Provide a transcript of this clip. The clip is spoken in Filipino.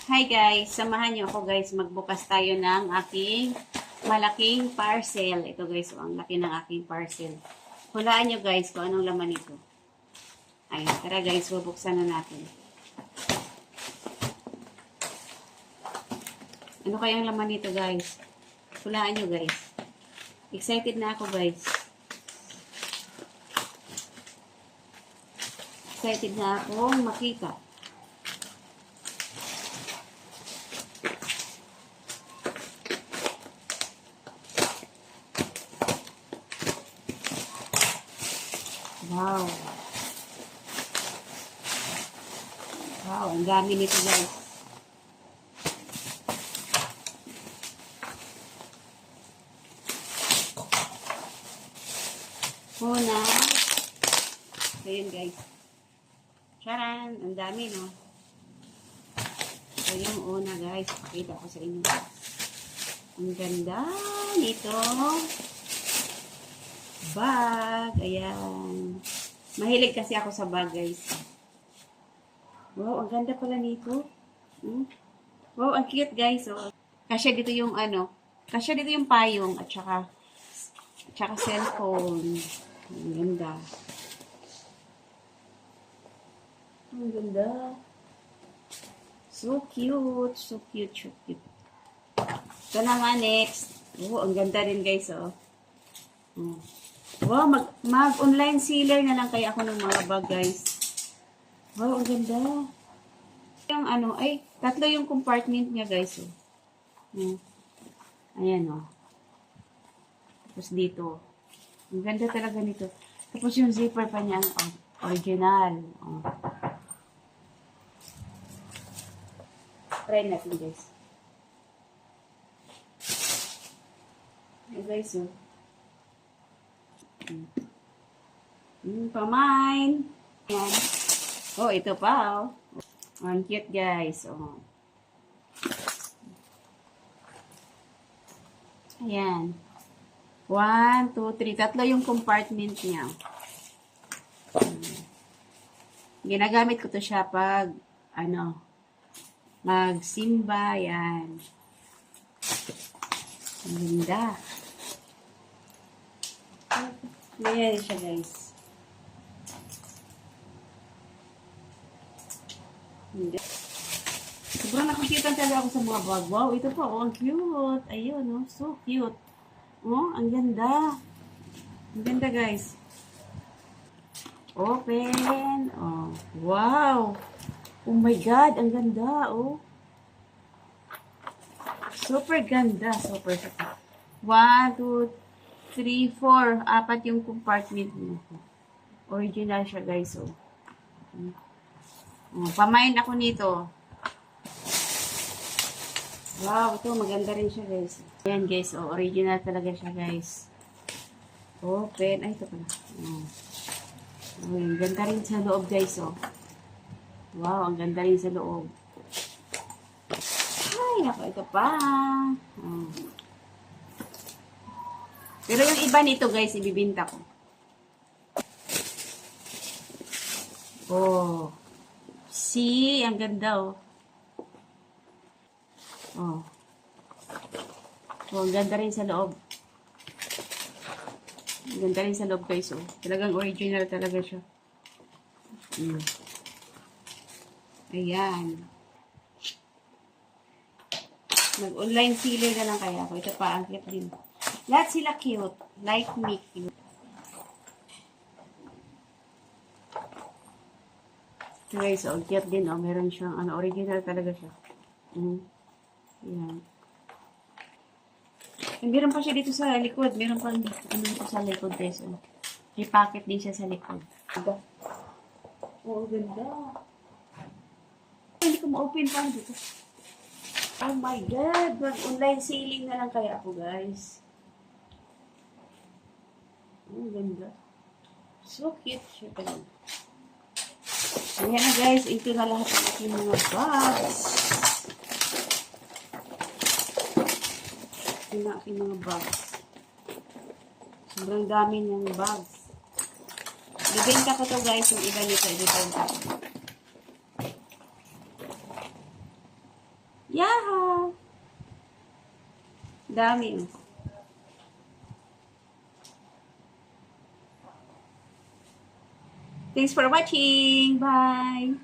Hi guys, samahan niyo ako guys, magbukas tayo ng aking malaking parcel. Ito guys, ang laki ng aking parcel. Hulaan niyo guys kung anong laman nito. Ayun, tara guys, bubuksan na natin. Ano kayang laman nito guys? Hulaan niyo guys. Excited na ako guys. Excited na akong makita. Wow. Wow, ang dami nito guys. Una. So yun guys. Charan, ang dami no. So yung una guys, pakita ko sa inyo. Ang ganda nito. Bag. Ayan. Mahilig kasi ako sa bag, guys. Wow, ang ganda pala nito. Wow, ang cute, guys. Oh. Kasya dito yung ano. Kasya dito yung payong at saka cellphone. Ang ganda. Ang ganda. So cute. So cute. So cute. Ito naman next. Oh, ang ganda din, guys. Oh. Wow, mag-online seller na lang kaya ako ng mga bag, guys. Wow, ang ganda. Yung ano, ay, tatlo yung compartment niya, guys. Oh. Ayan, oh. Tapos dito. Ang ganda talaga nito. Tapos yung zipper pa niya, original. Oh. Try natin, guys. Ayan, guys, oh. Pamain. Ayan. Oh, ito pa, oh. Ang cute, guys. Oh. Ayan. 1, 2, 3. Tatlo yung compartment niya. Ginagamit ko to siya pag, ano, magsimba. Ayan. Ang ganda. Ayan siya, guys. Sobrang nakikita talaga ako sa mga bag. Wow, ito pa. Oh, ang cute. Ayun, oh. So cute. Oh, ang ganda. Ang ganda, guys. Open. Oh, wow. Oh my God, ang ganda, oh. Super ganda. Super. 1, 2, 3, 4. 4 yung compartment niya. Original siya, guys, oh. Pamain ako nito. Wow, ito maganda rin siya, guys. Ayan, guys, oh, original talaga siya, guys. Open. Ay, ito pala. Ang ganda rin sa loob, guys, oh. Wow, ang ganda rin sa loob. Ay, ako, ito pa. Oh. Pero yung iba nito, guys, ibibinta ko. Oh. See, ang ganda, oh. Oh. Oh, ang ganda rin sa loob. Ang ganda rin sa loob, guys, oh. Talagang original talaga siya. Ayan. Mag-online seller na lang kaya ako. Ito pa, ang cute din. Lahat sila cute. Like me, cute. So guys, oh, cute din, oh. Meron siyang, ano, original talaga siya. Ayan. And meron pa siya dito sa likod. Meron pa ano dito sa likod, guys. Oh. May pocket din siya sa likod. Diba? Oh, ganda. Hindi ko ma-open pa dito. Oh my God. Mag-online selling na lang kaya ako, guys. Oh, ganda. So cute siya talaga. Ayan na, guys. Ito na lahat ng aking mga bags. Ito na aking mga bags. Sobrang dami ng bags. Bibenta ko to, guys, yung iba nito. Yaha! Dami. Oh. Thanks for watching. Bye!